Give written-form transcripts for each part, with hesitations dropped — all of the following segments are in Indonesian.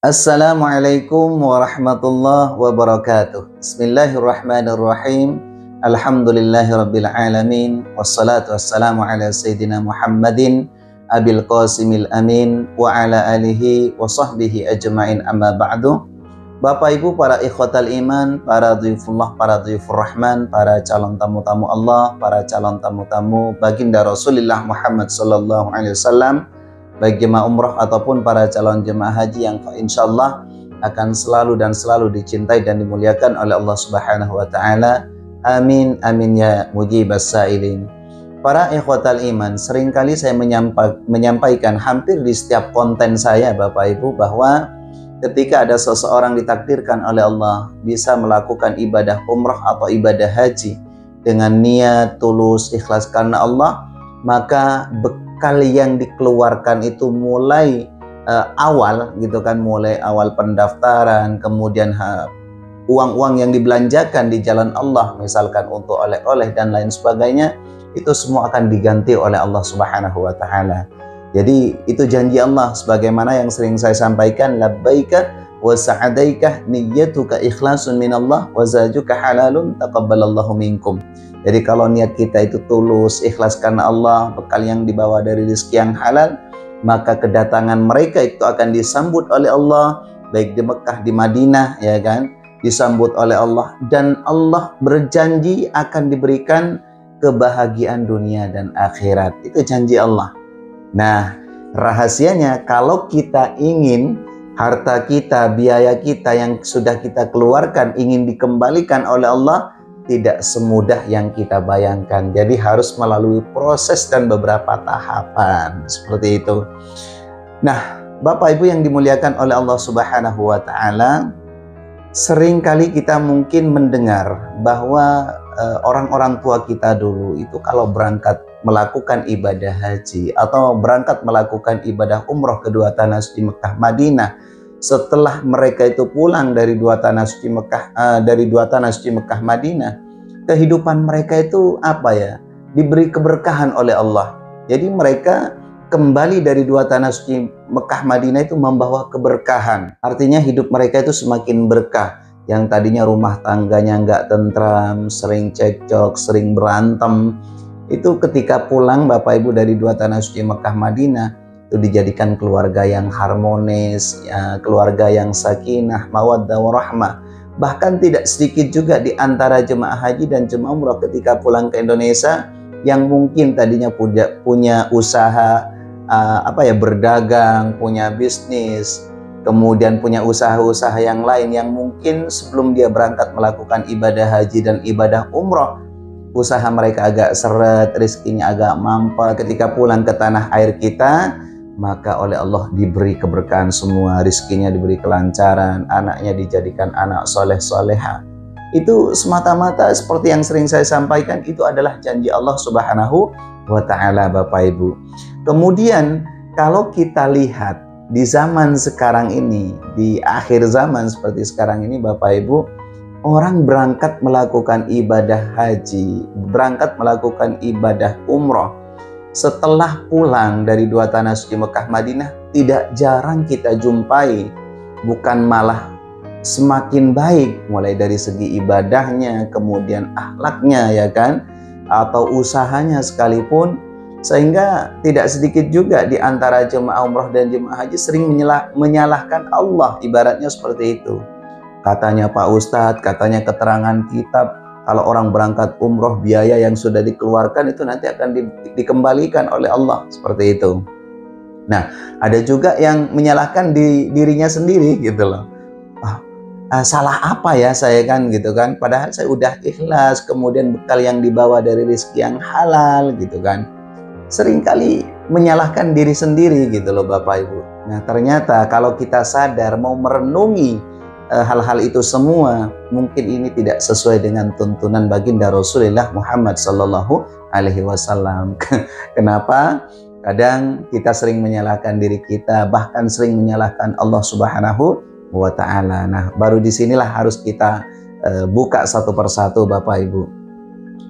Assalamualaikum warahmatullahi wabarakatuh. Bismillahirrahmanirrahim. Alhamdulillahirabbil alamin. Wassalatu wassalamu ala sayyidina Muhammadin abil qasimil amin wa ala alihi wa sahbihi ajma'in, amma ba'du. Bapak Ibu, para ikhwatal iman, para dhuyufullah, para dhuyufur rahman, para calon tamu-tamu Allah, para calon tamu-tamu baginda Rasulullah Muhammad sallallahu alaihi wasallam, baik jemaah umrah ataupun para calon jemaah haji yang insyaallah akan selalu dan selalu dicintai dan dimuliakan oleh Allah Subhanahu wa taala. Amin amin ya mujibas sailin. Para ikhwatal iman, seringkali saya menyampaikan hampir di setiap konten saya Bapak Ibu bahwa ketika ada seseorang ditakdirkan oleh Allah bisa melakukan ibadah umrah atau ibadah haji dengan niat tulus ikhlas karena Allah, maka bekal yang dikeluarkan itu mulai awal gitu kan, mulai awal pendaftaran, kemudian uang-uang yang dibelanjakan di jalan Allah misalkan untuk oleh-oleh dan lain sebagainya, itu semua akan diganti oleh Allah Subhanahu wa taala. Jadi itu janji Allah sebagaimana yang sering saya sampaikan, labbaika wa sa'adaika niyyatuka ikhlasun minallah wa zajuka halalun taqabbalallahu minkum. Jadi kalau niat kita itu tulus, ikhlas karena Allah, bekal yang dibawa dari rezeki yang halal, maka kedatangan mereka itu akan disambut oleh Allah, baik di Mekah, di Madinah, ya kan, disambut oleh Allah, dan Allah berjanji akan diberikan kebahagiaan dunia dan akhirat. Itu janji Allah. Nah, rahasianya kalau kita ingin harta kita, biaya kita yang sudah kita keluarkan ingin dikembalikan oleh Allah, tidak semudah yang kita bayangkan. Jadi harus melalui proses dan beberapa tahapan seperti itu. Nah, Bapak Ibu yang dimuliakan oleh Allah Subhanahu wa taala, seringkali kita mungkin mendengar bahwa orang-orang tua kita dulu itu kalau berangkat melakukan ibadah haji atau berangkat melakukan ibadah umroh kedua tanah suci Mekah Madinah, setelah mereka itu pulang dari dua tanah suci Mekah Madinah, kehidupan mereka itu apa ya? Diberi keberkahan oleh Allah. Jadi mereka kembali dari dua tanah suci Mekah Madinah itu membawa keberkahan. Artinya hidup mereka itu semakin berkah. Yang tadinya rumah tangganya nggak tentram, sering cekcok, sering berantem, itu ketika pulang Bapak Ibu dari dua tanah suci Mekah Madinah itu dijadikan keluarga yang harmonis, ya, keluarga yang sakinah, mawaddah warahmah. Bahkan tidak sedikit juga di antara jemaah haji dan jemaah umrah ketika pulang ke Indonesia yang mungkin tadinya punya usaha berdagang, punya bisnis, kemudian punya usaha-usaha yang lain yang mungkin sebelum dia berangkat melakukan ibadah haji dan ibadah umrah, usaha mereka agak seret, rezekinya agak mampet. Ketika pulang ke tanah air kita, maka oleh Allah diberi keberkahan semua, rezekinya diberi kelancaran, anaknya dijadikan anak soleh soleha. Itu semata-mata seperti yang sering saya sampaikan, itu adalah janji Allah Subhanahu wa ta'ala Bapak Ibu. Kemudian kalau kita lihat di zaman sekarang ini, di akhir zaman seperti sekarang ini Bapak Ibu, orang berangkat melakukan ibadah haji, berangkat melakukan ibadah umroh, setelah pulang dari dua tanah suci Mekah Madinah, tidak jarang kita jumpai, bukan malah semakin baik, mulai dari segi ibadahnya, kemudian akhlaknya, ya kan, atau usahanya sekalipun, sehingga tidak sedikit juga di antara jemaah umroh dan jemaah haji sering menyalahkan Allah, ibaratnya seperti itu. Katanya Pak Ustadz, katanya keterangan kitab, kalau orang berangkat umroh biaya yang sudah dikeluarkan itu nanti akan dikembalikan oleh Allah, seperti itu. Nah, ada juga yang menyalahkan dirinya sendiri gitu loh. Salah apa ya saya kan gitu kan, padahal saya udah ikhlas, kemudian bekal yang dibawa dari rezeki yang halal gitu kan. Seringkali menyalahkan diri sendiri gitu loh Bapak Ibu. Nah, ternyata kalau kita sadar mau merenungi hal-hal itu semua, mungkin ini tidak sesuai dengan tuntunan baginda Rasulullah Muhammad sallallahu alaihi wasallam. Kenapa? Kadang kita sering menyalahkan diri kita, bahkan sering menyalahkan Allah Subhanahu wa ta'ala. Nah, baru disinilah harus kita buka satu persatu Bapak Ibu.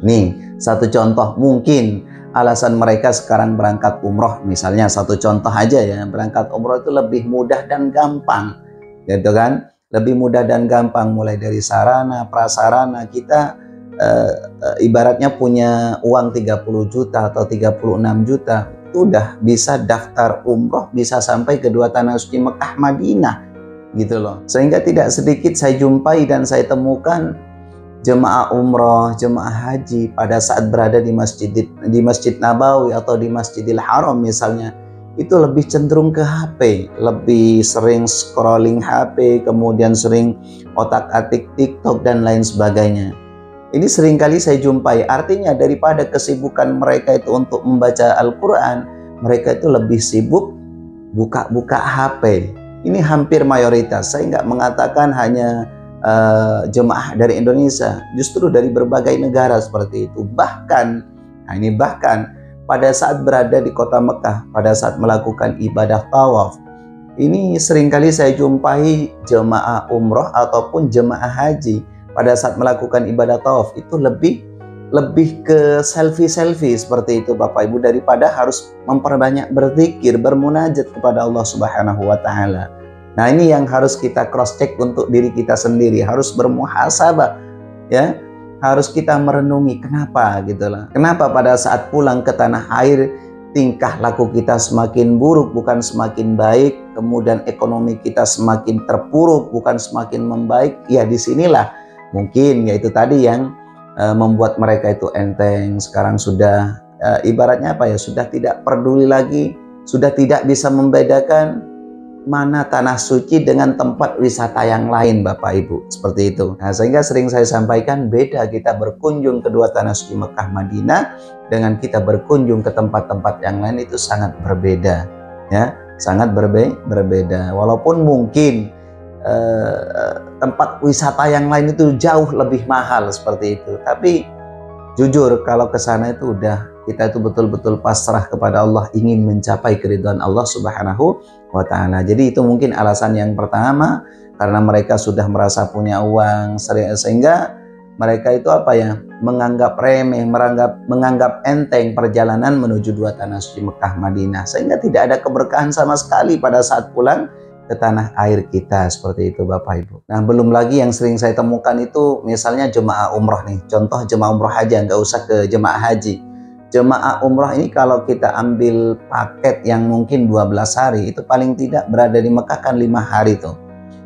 Nih, satu contoh, mungkin alasan mereka sekarang berangkat umroh, misalnya satu contoh aja ya, berangkat umroh itu lebih mudah dan gampang. gitu kan? Lebih mudah dan gampang, mulai dari sarana, prasarana. Kita ibaratnya punya uang 30 juta atau 36 juta, itu udah bisa daftar umroh, bisa sampai ke dua tanah suci Mekah Madinah gitu loh. Sehingga tidak sedikit saya jumpai dan saya temukan jemaah umroh, jemaah haji pada saat berada di Masjid Nabawi atau di Masjidil Haram misalnya, itu lebih cenderung ke HP, lebih sering scrolling HP, kemudian sering otak-atik TikTok dan lain sebagainya. Ini seringkali saya jumpai, artinya daripada kesibukan mereka itu untuk membaca Al-Quran, mereka itu lebih sibuk buka-buka HP. Ini hampir mayoritas, saya nggak mengatakan hanya jemaah dari Indonesia, justru dari berbagai negara seperti itu. Bahkan pada saat berada di kota Mekah, pada saat melakukan ibadah tawaf, ini seringkali saya jumpai jemaah umroh ataupun jemaah haji pada saat melakukan ibadah tawaf itu lebih ke selfie seperti itu Bapak Ibu, daripada harus memperbanyak berzikir, bermunajat kepada Allah Subhanahu wa taala. Nah, ini yang harus kita cross check untuk diri kita sendiri, harus bermuhasabah ya. Harus kita merenungi kenapa gitu lah. Kenapa pada saat pulang ke tanah air tingkah laku kita semakin buruk bukan semakin baik, kemudian ekonomi kita semakin terpuruk bukan semakin membaik. Ya disinilah mungkin yaitu tadi yang membuat mereka itu enteng. Sekarang sudah ibaratnya apa ya, sudah tidak peduli lagi, sudah tidak bisa membedakan mana tanah suci dengan tempat wisata yang lain Bapak Ibu, seperti itu. Nah, sehingga sering saya sampaikan, beda kita berkunjung ke dua tanah suci Mekah Madinah dengan kita berkunjung ke tempat-tempat yang lain, itu sangat berbeda ya, sangat berbeda. Walaupun mungkin tempat wisata yang lain itu jauh lebih mahal seperti itu, tapi jujur kalau ke sana itu udah kita itu betul-betul pasrah kepada Allah, ingin mencapai keridhaan Allah Subhanahu wa taala. Jadi itu mungkin alasan yang pertama, karena mereka sudah merasa punya uang, sehingga mereka itu apa ya, menganggap remeh, menganggap enteng perjalanan menuju dua tanah suci Mekah Madinah, sehingga tidak ada keberkahan sama sekali pada saat pulang ke tanah air kita, seperti itu Bapak Ibu. Nah, belum lagi yang sering saya temukan itu misalnya jemaah umroh nih, contoh jemaah umroh aja, nggak usah ke jemaah haji. Jemaah umroh ini kalau kita ambil paket yang mungkin 12 hari, itu paling tidak berada di Mekah kan 5 hari tuh.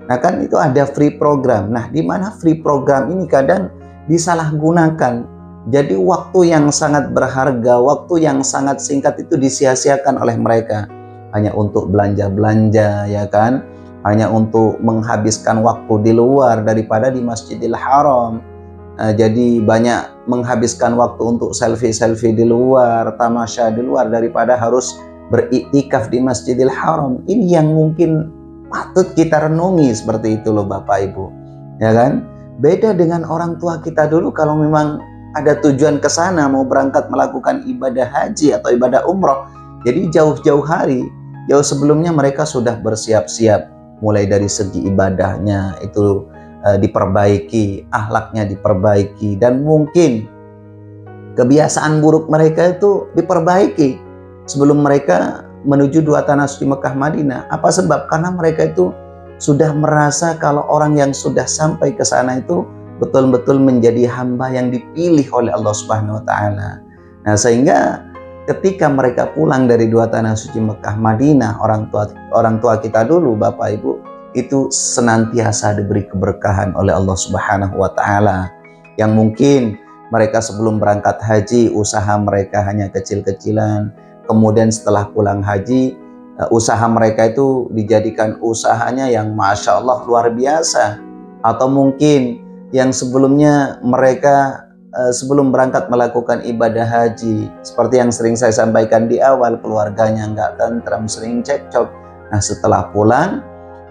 Nah kan itu ada free program. Nah, di mana free program ini kadang disalahgunakan. Jadi waktu yang sangat berharga, waktu yang sangat singkat itu disia-siakan oleh mereka. Hanya untuk belanja-belanja ya kan, hanya untuk menghabiskan waktu di luar daripada di Masjidil Haram. Jadi banyak menghabiskan waktu untuk selfie di luar, tamasya di luar, daripada harus beriktikaf di Masjidil Haram. Ini yang mungkin patut kita renungi, seperti itu loh Bapak Ibu, ya kan? Beda dengan orang tua kita dulu, kalau memang ada tujuan ke sana, mau berangkat melakukan ibadah haji atau ibadah umroh, jadi jauh-jauh hari, jauh sebelumnya mereka sudah bersiap-siap, mulai dari segi ibadahnya itu diperbaiki, akhlaknya diperbaiki, dan mungkin kebiasaan buruk mereka itu diperbaiki sebelum mereka menuju dua tanah suci Mekah Madinah. Apa sebab? Karena mereka itu sudah merasa kalau orang yang sudah sampai ke sana itu betul-betul menjadi hamba yang dipilih oleh Allah Subhanahu wa taala. Nah, sehingga ketika mereka pulang dari dua tanah suci Mekah Madinah, orang tua kita dulu Bapak Ibu itu senantiasa diberi keberkahan oleh Allah Subhanahu wa taala. Yang mungkin mereka sebelum berangkat haji usaha mereka hanya kecil-kecilan, kemudian setelah pulang haji usaha mereka itu dijadikan usahanya yang Masya Allah luar biasa. Atau mungkin yang sebelumnya mereka sebelum berangkat melakukan ibadah haji, seperti yang sering saya sampaikan di awal, keluarganya nggak tentram, sering cekcok. Nah, setelah pulang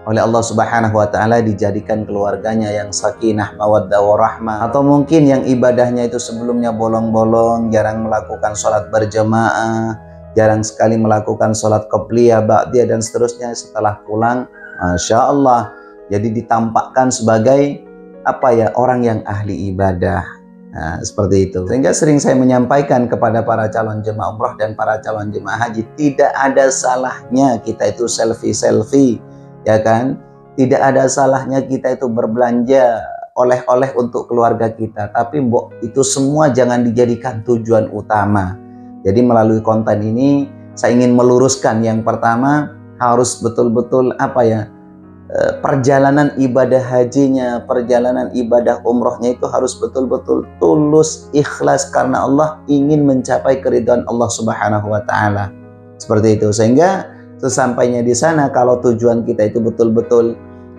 oleh Allah Subhanahu wa taala dijadikan keluarganya yang sakinah, mawaddah, warahmah. Atau mungkin yang ibadahnya itu sebelumnya bolong-bolong, jarang melakukan sholat berjamaah, jarang sekali melakukan sholat qobliyah, ba'diyah, dan seterusnya, setelah pulang Masya Allah jadi ditampakkan sebagai apa ya, orang yang ahli ibadah. Nah, seperti itu. Sehingga sering saya menyampaikan kepada para calon jemaah umrah dan para calon jemaah haji, tidak ada salahnya kita itu selfie, ya kan? tidak ada salahnya kita itu berbelanja oleh-oleh untuk keluarga kita, tapi itu semua jangan dijadikan tujuan utama. Jadi melalui konten ini saya ingin meluruskan, yang pertama harus betul-betul perjalanan ibadah hajinya, perjalanan ibadah umrohnya itu harus betul-betul tulus, ikhlas karena Allah, ingin mencapai keridhaan Allah Subhanahu wa Ta'ala. Seperti itu, sehingga sesampainya di sana, kalau tujuan kita itu betul-betul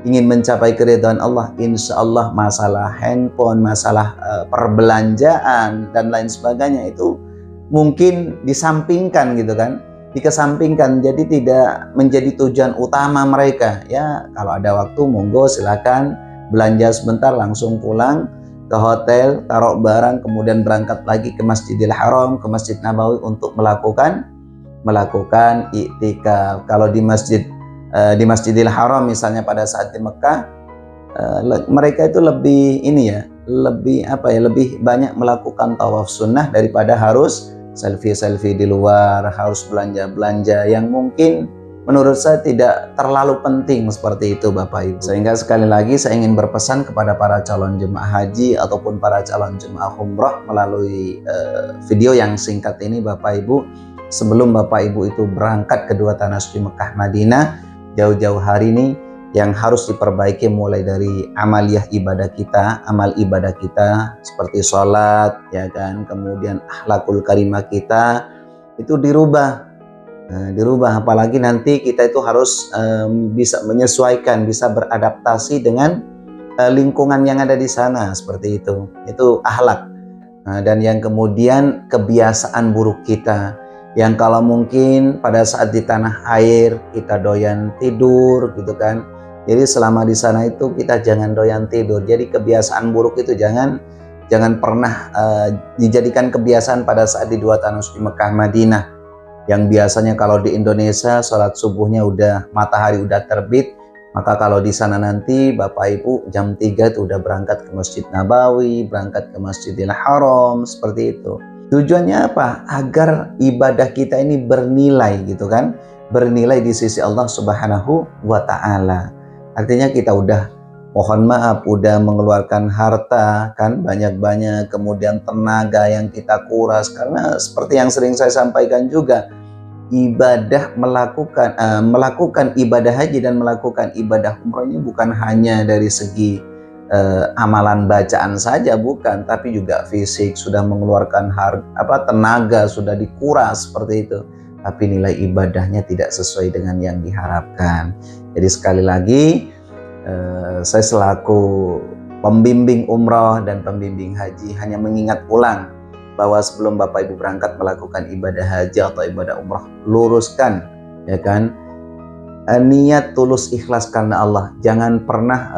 ingin mencapai keridhaan Allah, insya Allah masalah handphone, masalah perbelanjaan dan lain sebagainya itu mungkin disampingkan gitu kan, dikesampingkan, jadi tidak menjadi tujuan utama mereka. Ya, kalau ada waktu monggo silakan belanja sebentar, langsung pulang ke hotel, taruh barang, kemudian berangkat lagi ke Masjidil Haram, ke Masjid Nabawi untuk melakukan iktikaf. Kalau di Masjidil Haram misalnya pada saat di Mekah, mereka itu lebih lebih banyak melakukan tawaf sunnah daripada harus selfie di luar, harus belanja yang mungkin menurut saya tidak terlalu penting seperti itu Bapak Ibu. Sehingga sekali lagi saya ingin berpesan kepada para calon jemaah haji ataupun para calon jemaah umroh melalui video yang singkat ini Bapak Ibu, sebelum Bapak Ibu itu berangkat ke dua tanah suci Mekah Madinah jauh-jauh hari ini, yang harus diperbaiki mulai dari amal ibadah kita seperti sholat, ya kan, kemudian akhlakul karimah kita itu dirubah, apalagi nanti kita itu harus bisa menyesuaikan, bisa beradaptasi dengan lingkungan yang ada di sana, seperti itu akhlak. Dan yang kemudian kebiasaan buruk kita, yang kalau mungkin pada saat di tanah air kita doyan tidur gitu kan, jadi selama di sana itu kita jangan doyan tidur. Jadi kebiasaan buruk itu jangan pernah dijadikan kebiasaan pada saat di dua tanah suci Mekah Madinah. Yang biasanya kalau di Indonesia sholat subuhnya matahari udah terbit, maka kalau di sana nanti Bapak Ibu jam 3 itu udah berangkat ke Masjid Nabawi, berangkat ke Masjidil Haram, seperti itu. Tujuannya apa? Agar ibadah kita ini bernilai gitu kan, bernilai di sisi Allah Subhanahu wa Ta'ala. Artinya kita udah mengeluarkan harta kan banyak-banyak, kemudian tenaga yang kita kuras, karena seperti yang sering saya sampaikan juga, melakukan ibadah haji dan melakukan ibadah umroh ini bukan hanya dari segi amalan bacaan saja, bukan, tapi juga fisik, sudah mengeluarkan tenaga, sudah dikuras seperti itu, tapi nilai ibadahnya tidak sesuai dengan yang diharapkan. Jadi sekali lagi saya selaku pembimbing umroh dan pembimbing haji hanya mengingat ulang bahwa sebelum Bapak Ibu berangkat melakukan ibadah haji atau ibadah umroh, luruskan ya kan, niat tulus ikhlas karena Allah. Jangan pernah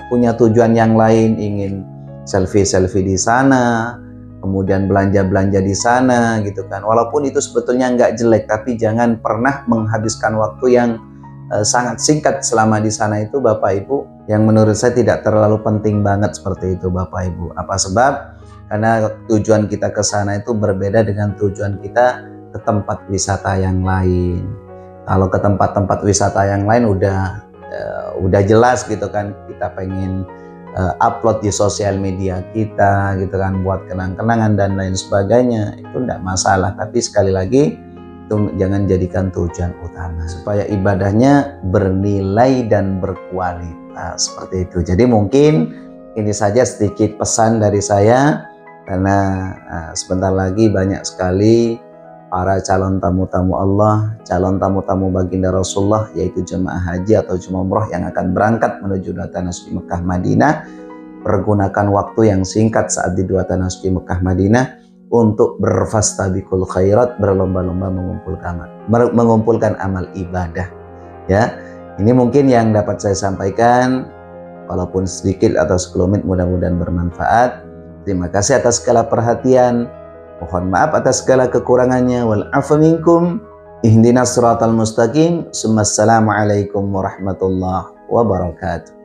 punya tujuan yang lain, ingin selfie di sana, kemudian belanja di sana gitu kan. Walaupun itu sebetulnya nggak jelek, tapi jangan pernah menghabiskan waktu yang sangat singkat selama di sana itu Bapak Ibu, yang menurut saya tidak terlalu penting banget seperti itu Bapak Ibu. Apa sebab? Karena tujuan kita ke sana itu berbeda dengan tujuan kita ke tempat wisata yang lain. Kalau ke tempat-tempat wisata yang lain udah jelas gitu kan, kita pengen upload di sosial media kita gitu kan, buat kenang-kenangan dan lain sebagainya, itu enggak masalah. Tapi sekali lagi itu jangan jadikan tujuan utama, supaya ibadahnya bernilai dan berkualitas seperti itu. Jadi mungkin ini saja sedikit pesan dari saya, karena sebentar lagi banyak sekali para calon tamu-tamu Allah, calon tamu-tamu baginda Rasulullah, yaitu jemaah haji atau jemaah umroh yang akan berangkat menuju dua tanah suci Mekah Madinah. Pergunakan waktu yang singkat saat di dua tanah suci Mekah Madinah untuk berfastabiqul khairat, berlomba-lomba mengumpulkan amal ibadah. Ya, ini mungkin yang dapat saya sampaikan, walaupun sedikit atau sekelumit, mudah-mudahan bermanfaat. Terima kasih atas segala perhatian. Mohon maaf atas segala kekurangannya. Wal afu minkum. Ihdinas siratal mustaqim. Assalamualaikum warahmatullahi wabarakatuh.